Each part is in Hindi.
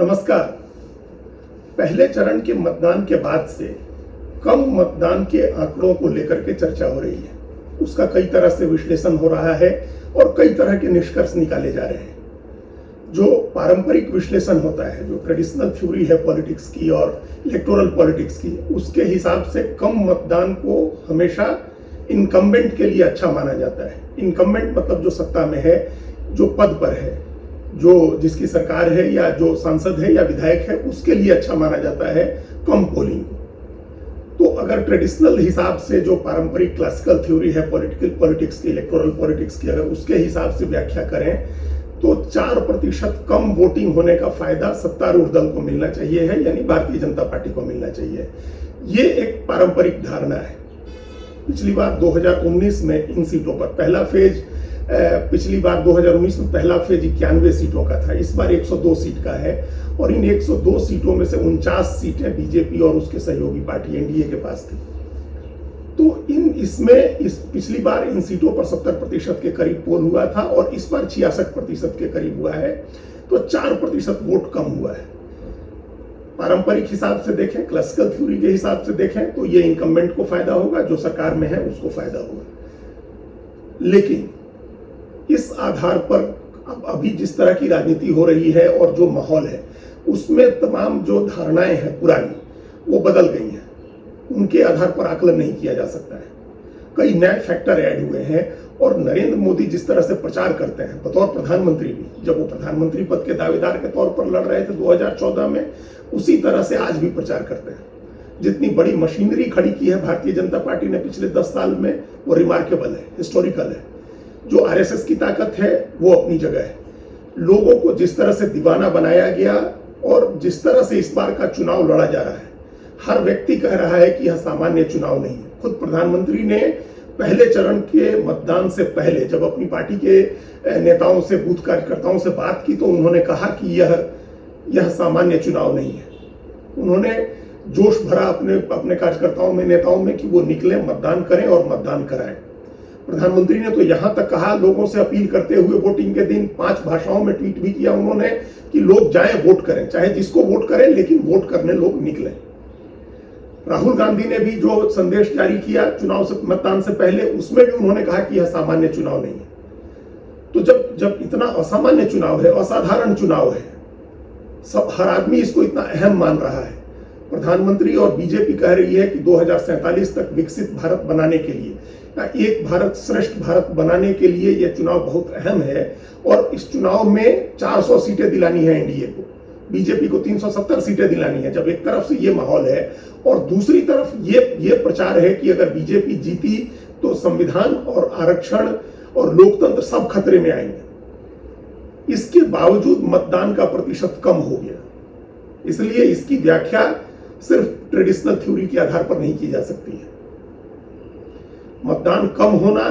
नमस्कार। पहले चरण के मतदान के बाद से कम मतदान के आंकड़ों को लेकर के चर्चा हो रही है। उसका कई तरह से विश्लेषण हो रहा है और कई तरह के निष्कर्ष निकाले जा रहे हैं। जो पारंपरिक विश्लेषण होता है, जो ट्रेडिशनल थ्योरी है पॉलिटिक्स की और इलेक्टोरल पॉलिटिक्स की, उसके हिसाब से कम मतदान को हमेशा इनकम्बेंट के लिए अच्छा माना जाता है। इनकम्बेंट मतलब जो सत्ता में है, जो पद पर है, जो जिसकी सरकार है या जो सांसद है या विधायक है, उसके लिए अच्छा माना जाता है कम पोलिंग। तो अगर ट्रेडिशनल हिसाब से जो पारंपरिक क्लासिकल थ्योरी है पॉलिटिकल पॉलिटिक्स की, इलेक्टोरल पॉलिटिक्स की, अगर उसके हिसाब से व्याख्या करें तो 4% कम वोटिंग होने का फायदा सत्तारूढ़ दल को मिलना चाहिए है, यानी भारतीय जनता पार्टी को मिलना चाहिए। ये एक पारंपरिक धारणा है। पिछली बार 2019 में इन सीटों पर पहला फेज, पिछली बार 2019 में पहला फेज 91 सीटों का था, इस बार 102 सीट का है और इन 102 सीटों में से 49 सीटें बीजेपी और उसके सहयोगी पार्टी एनडीए के पास थी। तो पिछली बार इन सीटों पर 70% के करीब पोल हुआ था और इस बार 66% के करीब हुआ है, तो 4% वोट कम हुआ है। पारंपरिक हिसाब से देखें, क्लासिकल थ्योरी के हिसाब से देखें तो ये इनकम्बेंट को फायदा होगा, जो सरकार में है उसको फायदा होगा। लेकिन इस आधार पर अब अभी जिस तरह की राजनीति हो रही है और जो माहौल है, उसमें तमाम जो धारणाएं हैं पुरानी, वो बदल गई हैं। उनके आधार पर आकलन नहीं किया जा सकता है। कई नए फैक्टर ऐड हुए हैं और नरेंद्र मोदी जिस तरह से प्रचार करते हैं बतौर प्रधानमंत्री भी, जब वो प्रधानमंत्री पद के दावेदार के तौर पर लड़ रहे थे 2014 में, उसी तरह से आज भी प्रचार करते हैं। जितनी बड़ी मशीनरी खड़ी की है भारतीय जनता पार्टी ने पिछले 10 साल में, वो रिमार्केबल है, हिस्टोरिकल है। जो आरएसएस की ताकत है वो अपनी जगह है। लोगों को जिस तरह से दीवाना बनाया गया और जिस तरह से इस बार का चुनाव लड़ा जा रहा है, हर व्यक्ति कह रहा है कि यह सामान्य चुनाव नहीं है। खुद प्रधानमंत्री ने पहले चरण के मतदान से पहले जब अपनी पार्टी के नेताओं से, बूथ कार्यकर्ताओं से बात की, तो उन्होंने कहा कि यह सामान्य चुनाव नहीं है। उन्होंने जोश भरा अपने कार्यकर्ताओं में, नेताओं में कि वो निकले, मतदान करें और मतदान कराएं। प्रधानमंत्री ने तो यहां तक कहा, लोगों से अपील करते हुए वोटिंग के दिन 5 भाषाओं में ट्वीट भी किया उन्होंने कि लोग जाएं, वोट करें, चाहे जिसको वोट करें, लेकिन वोट करने लोग निकलें। राहुल गांधी ने भी जो संदेश जारी किया चुनाव से, मतदान से पहले, उसमें भी उन्होंने कहा कि यह सामान्य चुनाव नहीं है। तो जब इतना असामान्य चुनाव है, असाधारण चुनाव है, सब हर आदमी इसको इतना अहम मान रहा है, प्रधानमंत्री और बीजेपी कह रही है कि 2047 तक विकसित भारत बनाने के लिए, एक भारत श्रेष्ठ भारत बनाने के लिए यह चुनाव बहुत अहम है और इस चुनाव में 400 सीटें दिलानी है एनडीए को, बीजेपी को 370 सीटें दिलानी है। जब एक तरफ से ये माहौल है और दूसरी तरफ ये प्रचार है कि अगर बीजेपी जीती तो संविधान और आरक्षण और लोकतंत्र सब खतरे में आएंगे, इसके बावजूद मतदान का प्रतिशत कम हो गया। इसलिए इसकी व्याख्या सिर्फ ट्रेडिशनल थ्योरी के आधार पर नहीं की जा सकती है। मतदान कम होना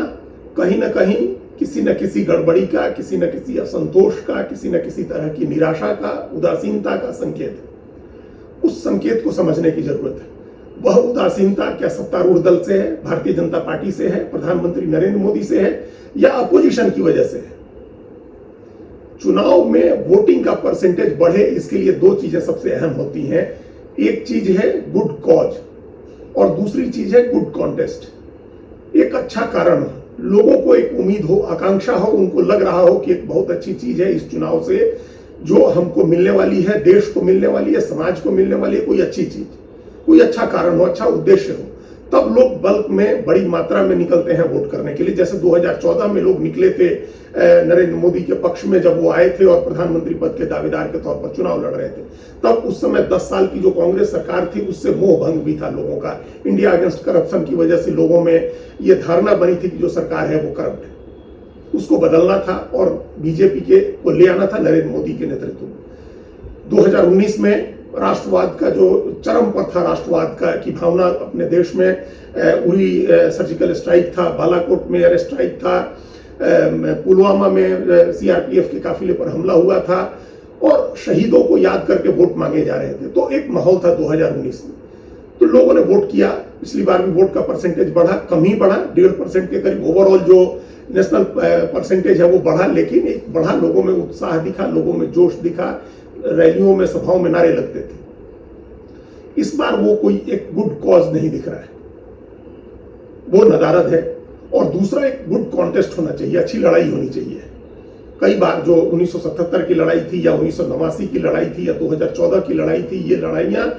कहीं ना कहीं किसी न किसी गड़बड़ी का, किसी न किसी असंतोष का, किसी न किसी तरह की निराशा का, उदासीनता का संकेत है। उस संकेत को समझने की जरूरत है। वह उदासीनता क्या सत्तारूढ़ दल से है, भारतीय जनता पार्टी से है, प्रधानमंत्री नरेंद्र मोदी से है, या अपोजिशन की वजह से है? चुनाव में वोटिंग का परसेंटेज बढ़े, इसके लिए 2 चीजें सबसे अहम होती हैं। एक चीज है गुड कॉज और दूसरी चीज है गुड कॉन्टेस्ट। एक अच्छा कारण, लोगों को एक उम्मीद हो, आकांक्षा हो, उनको लग रहा हो कि एक बहुत अच्छी चीज है इस चुनाव से जो हमको मिलने वाली है, देश को मिलने वाली है, समाज को मिलने वाली है, कोई अच्छी चीज, कोई अच्छा कारण हो, अच्छा उद्देश्य हो, तब लोग बल्क में, बड़ी मात्रा में निकलते हैं वोट करने के लिए। जैसे 2014 में लोग निकले थे नरेंद्र मोदी के पक्ष में, जब वो आए थे और प्रधानमंत्री पद के दावेदार के तौर पर चुनाव लड़ रहे थे। तब उस समय 10 साल की जो कांग्रेस सरकार थी, उससे मोह भंग भी था लोगों का। इंडिया अगेंस्ट करप्शन की वजह से लोगों में ये धारणा बनी थी कि जो सरकार है वो करप्ट है, उसको बदलना था और बीजेपी को ले आना था नरेंद्र मोदी के नेतृत्व में। 2019 में राष्ट्रवाद का जो चरम पर था, राष्ट्रवाद का की भावना अपने देश में, उरी सर्जिकल स्ट्राइक था, बालाकोट में एयर स्ट्राइक था, पुलवामा में सीआरपीएफ के काफिले पर हमला हुआ था और शहीदों को याद करके वोट मांगे जा रहे थे। तो एक माहौल था 2019 में, तो लोगों ने वोट किया। पिछली बार भी वोट का परसेंटेज बढ़ा, कम ही बढ़ा, 1.5% के करीब ओवरऑल जो नेशनल परसेंटेज है वो बढ़ा, लेकिन एक बढ़ा, लोगों में उत्साह दिखा, लोगों में जोश दिखा, रैलियों में, सभाओं में नारे लगते थे। इस बार वो कोई एक गुड कॉज नहीं दिख रहा है, वो नदारद है। और दूसरा, एक गुड कॉन्टेस्ट होना चाहिए, अच्छी लड़ाई होनी चाहिए। कई बार जो 1977 की लड़ाई थी या 1989 की लड़ाई थी या 2014 की लड़ाई थी, ये लड़ाइयां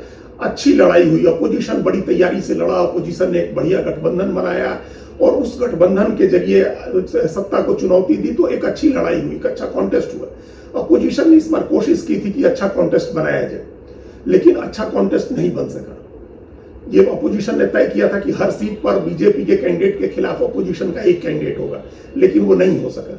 अच्छी लड़ाई हुई। अपोजिशन बड़ी तैयारी से लड़ा, अपोजिशन ने एक बढ़िया गठबंधन बनाया और उस गठबंधन के जरिए सत्ता को चुनौती दी, तो एक अच्छी लड़ाई हुई, एक अच्छा कॉन्टेस्ट हुआ। अपोजिशन ने इस बार कोशिश की थी कि अच्छा कॉन्टेस्ट बनाया जाए, लेकिन अच्छा कॉन्टेस्ट नहीं बन सका। ये अपोजिशन ने तय किया था कि हर सीट पर बीजेपी के कैंडिडेट के खिलाफ अपोजिशन का एक कैंडिडेट होगा, लेकिन वो नहीं हो सका।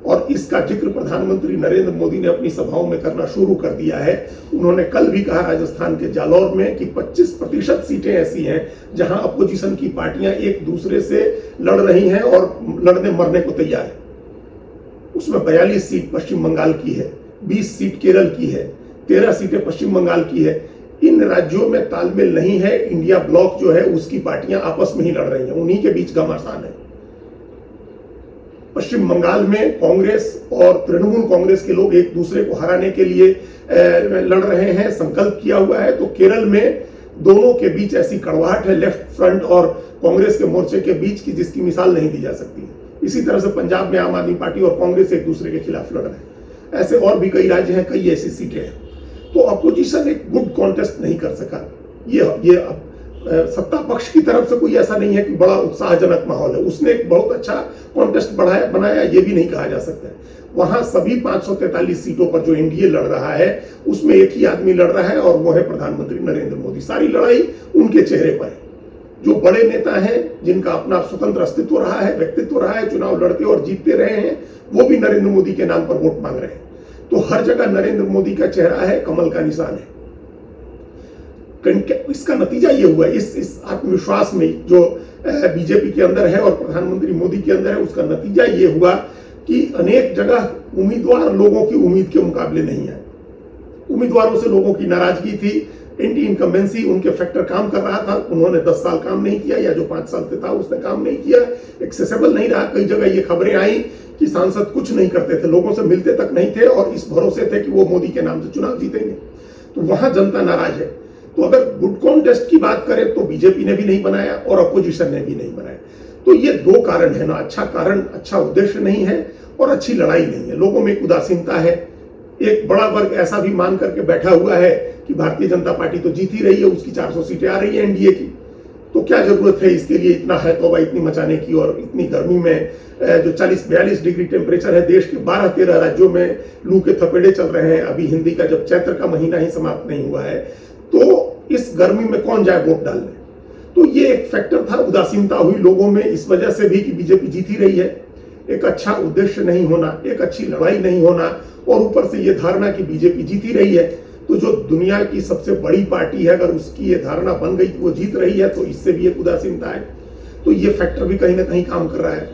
और इसका जिक्र प्रधानमंत्री नरेंद्र मोदी ने अपनी सभाओं में करना शुरू कर दिया है। उन्होंने कल भी कहा राजस्थान के जालौर में कि 25% सीटें ऐसी हैं जहां अपोजिशन की पार्टियां एक दूसरे से लड़ रही हैं और लड़ने मरने को तैयार है। उसमें 42 सीट पश्चिम बंगाल की है, 20 सीट केरल की है, 13 सीटें पश्चिम बंगाल की है। इन राज्यों में तालमेल नहीं है। इंडिया ब्लॉक जो है उसकी पार्टियां आपस में ही लड़ रही हैं, उन्हीं के बीच घमासान है। पश्चिम बंगाल में कांग्रेस और तृणमूल कांग्रेस के लोग एक दूसरे को हराने के लिए लड़ रहे हैं, संकल्प किया हुआ है। तो केरल में दोनों के बीच ऐसी कड़वाहट है, लेफ्ट फ्रंट और कांग्रेस के मोर्चे के बीच की, जिसकी मिसाल नहीं दी जा सकती। इसी तरह से पंजाब में आम आदमी पार्टी और कांग्रेस एक दूसरे के खिलाफ लड़ रहे हैं। ऐसे और भी कई राज्य हैं, कई ऐसी सीटें हैं। तो अपोजिशन एक गुड कॉन्टेस्ट नहीं कर सका। ये सत्ता पक्ष की तरफ से कोई ऐसा नहीं है कि बड़ा उत्साहजनक माहौल है। उसने एक बहुत अच्छा कॉन्टेस्ट बनाया, ये भी नहीं कहा जा सकता है। वहां सभी 543 सीटों पर जो एनडीए लड़ रहा है, उसमें एक ही आदमी लड़ रहा है और वो है प्रधानमंत्री नरेंद्र मोदी। सारी लड़ाई उनके चेहरे पर है। जो बड़े नेता हैं, जिनका अपना स्वतंत्र अस्तित्व रहा है, व्यक्तित्व रहा है, चुनाव लड़ते और जीतते रहे हैं, वो भी नरेंद्र मोदी के नाम पर वोट मांग रहे हैं। तो हर जगह नरेंद्र मोदी का चेहरा है, कमल का निशान है। इसका नतीजा ये हुआ, इस आत्मविश्वास में जो बीजेपी के अंदर है और प्रधानमंत्री मोदी के अंदर है, उसका नतीजा ये हुआ कि अनेक जगह उम्मीदवार लोगों की उम्मीद के मुकाबले नहीं आए। उम्मीदवारों से लोगों की नाराजगी थी, एंटी इनकम्बेंसी उनके फैक्टर काम कर रहा था। उन्होंने 10 साल काम नहीं किया, या जो 5 साल से था उसने काम नहीं किया, एक्सेसिबल नहीं रहा। कई जगह ये खबरें आई कि सांसद कुछ नहीं करते थे, लोगों से मिलते तक नहीं थे और इस भरोसे थे कि वो मोदी के नाम से चुनाव जीतेंगे। तो वहां जनता नाराज है। तो अगर गुड कॉन्टेस्ट की बात करें तो बीजेपी ने भी नहीं बनाया और अपोजिशन ने भी नहीं बनाया। तो ये दो कारण है ना, अच्छा कारण, अच्छा उद्देश्य नहीं है और अच्छी लड़ाई नहीं है। लोगों में एक उदासीनता है। एक बड़ा वर्ग ऐसा भी मान करके बैठा हुआ है कि भारतीय जनता पार्टी तो जीत ही रही है, उसकी 400 सीटें आ रही है एनडीए की, तो क्या जरूरत है इसके लिए इतना है तौबा इतनी मचाने की। और इतनी गर्मी में जो 40-42 डिग्री टेम्परेचर है, देश के 12-13 राज्यों में लू के थपेड़े चल रहे हैं। अभी हिंदी का जब चैत्र का महीना ही समाप्त नहीं हुआ है, तो इस गर्मी में कौन जाए वोट डालने। तो ये एक फैक्टर था, उदासीनता हुई लोगों में इस वजह से भी कि बीजेपी जीत ही रही है। एक अच्छा उद्देश्य नहीं होना, एक अच्छी लड़ाई नहीं होना, और ऊपर से ये धारणा कि बीजेपी जीत ही रही है। तो जो दुनिया की सबसे बड़ी पार्टी है, अगर उसकी ये धारणा बन गई कि वो जीत रही है, तो इससे भी एक उदासीनता है। तो ये फैक्टर भी कहीं ना कहीं काम कर रहा है।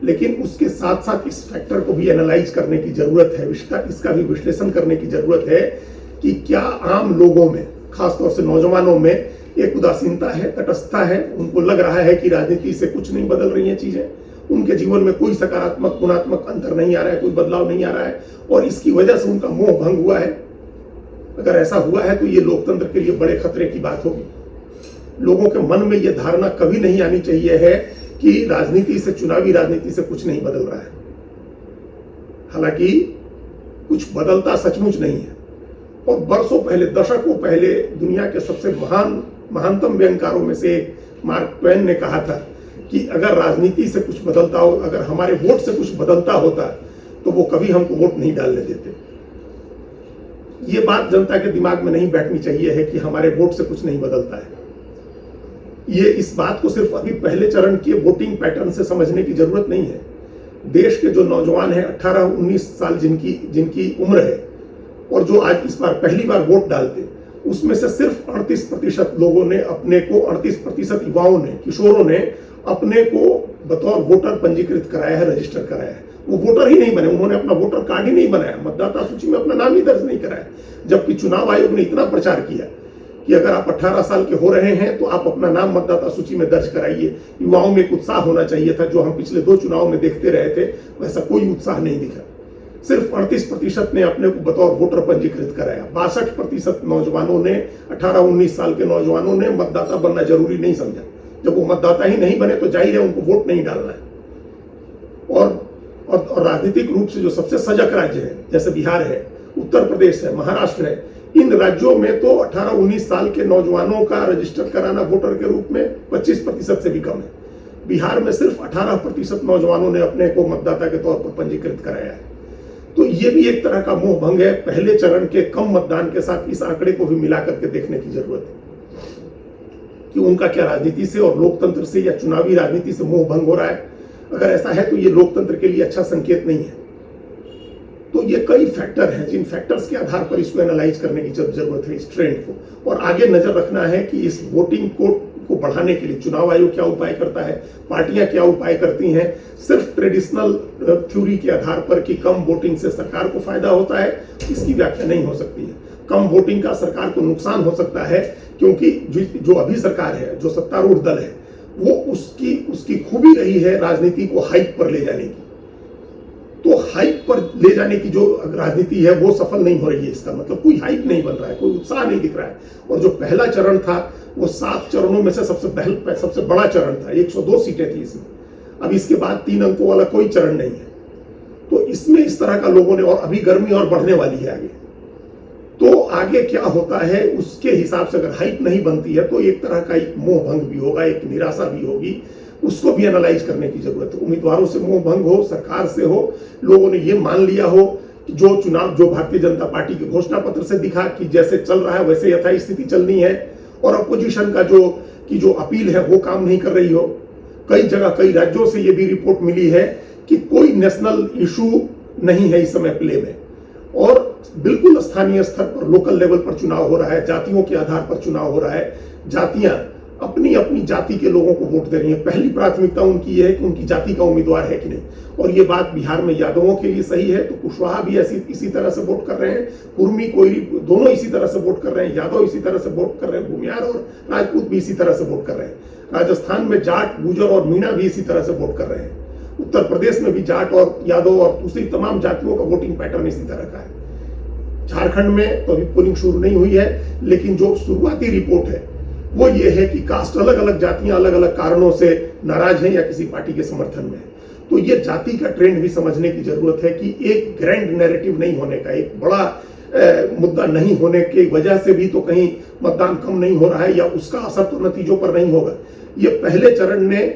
लेकिन उसके साथ साथ इस फैक्टर को भी एनालाइज करने की जरूरत है, इसका भी विश्लेषण करने की जरूरत है कि क्या आम लोगों में, खासतौर से नौजवानों में एक उदासीनता है, तटस्थता है। उनको लग रहा है कि राजनीति से कुछ नहीं बदल रही हैं चीजें, उनके जीवन में कोई सकारात्मक गुणात्मक अंतर नहीं आ रहा है, कोई बदलाव नहीं आ रहा है, और इसकी वजह से उनका मोह भंग हुआ है। अगर ऐसा हुआ है तो ये लोकतंत्र के लिए बड़े खतरे की बात होगी। लोगों के मन में यह धारणा कभी नहीं आनी चाहिए है कि राजनीति से, चुनावी राजनीति से कुछ नहीं बदल रहा है। हालांकि कुछ बदलता सचमुच नहीं है। और बरसों पहले, दशकों पहले दुनिया के सबसे महानतम व्यंगकारों में से मार्क ट्वेन ने कहा था कि अगर राजनीति से कुछ बदलता हो, अगर हमारे वोट से कुछ बदलता होता, तो वो कभी हमको वोट नहीं डालने देते। ये बात जनता के दिमाग में नहीं बैठनी चाहिए है कि हमारे वोट से कुछ नहीं बदलता है। ये इस बात को सिर्फ अभी पहले चरण के वोटिंग पैटर्न से समझने की जरूरत नहीं है। देश के जो नौजवान हैं, 18-19 साल जिनकी उम्र है, और जो आज इस बार पहली बार वोट डालते, उसमें से सिर्फ 38% लोगों ने अपने को, 38% युवाओं ने, किशोरों ने अपने को बतौर वोटर पंजीकृत कराया है, रजिस्टर कराया है। वो वोटर ही नहीं बने, उन्होंने अपना वोटर कार्ड ही नहीं बनाया, मतदाता सूची में अपना नाम ही दर्ज नहीं कराया। जबकि चुनाव आयोग ने इतना प्रचार किया कि अगर आप 18 साल के हो रहे हैं तो आप अपना नाम मतदाता सूची में दर्ज कराइए। युवाओं में एक उत्साह होना चाहिए था, जो हम पिछले 2 चुनाव में देखते रहे थे, वैसा कोई उत्साह नहीं दिखा। सिर्फ 38% ने अपने को बतौर वोटर पंजीकृत कराया। 62% नौजवानों ने, 18-19 साल के नौजवानों ने मतदाता बनना जरूरी नहीं समझा। जब वो मतदाता ही नहीं बने तो जाहिर है उनको वोट नहीं डालना है। और राजनीतिक रूप से जो सबसे सजग राज्य है, जैसे बिहार है, उत्तर प्रदेश है, महाराष्ट्र है, इन राज्यों में तो 18-19 साल के नौजवानों का रजिस्टर कराना वोटर के रूप में 25% से भी कम है। बिहार में सिर्फ 18% नौजवानों ने अपने को मतदाता के तौर पर पंजीकृत कराया है। तो ये भी एक तरह का मोह भंग है। पहले चरण के कम मतदान के साथ इस आंकड़े को भी मिला करके देखने की जरूरत है कि उनका क्या राजनीति से और लोकतंत्र से या चुनावी राजनीति से मोह भंग हो रहा है। अगर ऐसा है तो ये लोकतंत्र के लिए अच्छा संकेत नहीं है। तो ये कई फैक्टर हैं जिन फैक्टर्स के आधार पर इसको एनालाइज करने की जरूरत है, इस ट्रेंड को, और आगे नजर रखना है कि इस वोटिंग को बढ़ाने के लिए चुनाव आयोग क्या उपाय करता है, पार्टियां क्या उपाय करती हैं। सिर्फ ट्रेडिशनल थ्योरी के आधार पर कि कम वोटिंग से सरकार को फायदा होता है, इसकी व्याख्या नहीं हो सकती है। कम वोटिंग का सरकार को नुकसान हो सकता है, क्योंकि जो अभी सरकार है, जो सत्तारूढ़ दल है, वो उसकी खूबी रही है राजनीति को हाइप पर ले जाने की। तो हाइप पर ले जाने की जो राजनीति है वो सफल नहीं हो रही है। इसका मतलब कोई हाइप नहीं बन रहा है, कोई उत्साह नहीं दिख रहा है। और जो पहला चरण था वो 7 चरणों में से सबसे बड़ा चरण था, 102 सीटें थी इसमें। अब इसके बाद 3 अंकों वाला कोई चरण नहीं है। तो इसमें इस तरह का लोगों ने, और अभी गर्मी और बढ़ने वाली है आगे, तो आगे क्या होता है उसके हिसाब से अगर हाइप नहीं बनती है तो एक तरह का एक मोह भंग भी होगा, एक निराशा भी होगी। उसको भी एनालाइज करने की जरूरत है। उम्मीदवारों से मोह भंग हो, सरकार से हो, लोगों ने ये मान लिया हो कि जो भारतीय जनता पार्टी के घोषणा पत्र से दिखा कि जैसे चल रहा है वैसे यथास्थिति स्थिति चलनी है, और अपोजिशन का जो अपील है वो काम नहीं कर रही हो। कई जगह, कई राज्यों से ये भी रिपोर्ट मिली है कि कोई नेशनल इशू नहीं है इस समय प्ले में, और बिल्कुल स्थानीय स्तर पर, लोकल लेवल पर चुनाव हो रहा है, जातियों के आधार पर चुनाव हो रहा है। जातियां अपनी अपनी जाति के लोगों को वोट दे रही है। पहली प्राथमिकता उनकी ये है कि उनकी जाति का उम्मीदवार है कि नहीं। और ये बात बिहार में यादवों के लिए सही है, तो कुशवाहा भी इसी तरह से वोट कर रहे हैं, कुर्मी, कोयली दोनों इसी तरह से वोट कर रहे हैं, यादव इसी तरह से वोट कर रहे हैं, भूमियार और राजपूत भी इसी तरह से वोट कर रहे हैं। राजस्थान में जाट, गुजर और मीणा भी इसी तरह से वोट कर रहे हैं। उत्तर प्रदेश में भी जाट और यादव और दूसरी तमाम जातियों का वोटिंग पैटर्न इसी तरह का है। झारखंड में तो अभी पोलिंग शुरू नहीं हुई है, लेकिन जो शुरुआती रिपोर्ट है वो ये है कि कास्ट, अलग अलग जातियां अलग अलग कारणों से नाराज हैं या किसी पार्टी के समर्थन में। तो ये जाति का ट्रेंड भी समझने की जरूरत है कि एक ग्रैंड नैरेटिव नहीं होने का, एक बड़ा मुद्दा नहीं होने की वजह से भी तो कहीं मतदान कम नहीं हो रहा है, या उसका असर तो नतीजों पर नहीं होगा। ये पहले चरण ने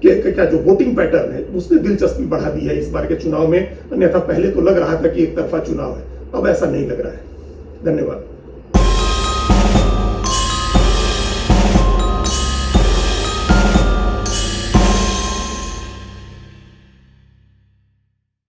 क्या जो वोटिंग पैटर्न है उसने दिलचस्पी बढ़ा दी है इस बार के चुनाव में। अन्यथा पहले तो लग रहा था कि एक तरफा चुनाव है, अब ऐसा नहीं लग रहा है। धन्यवाद।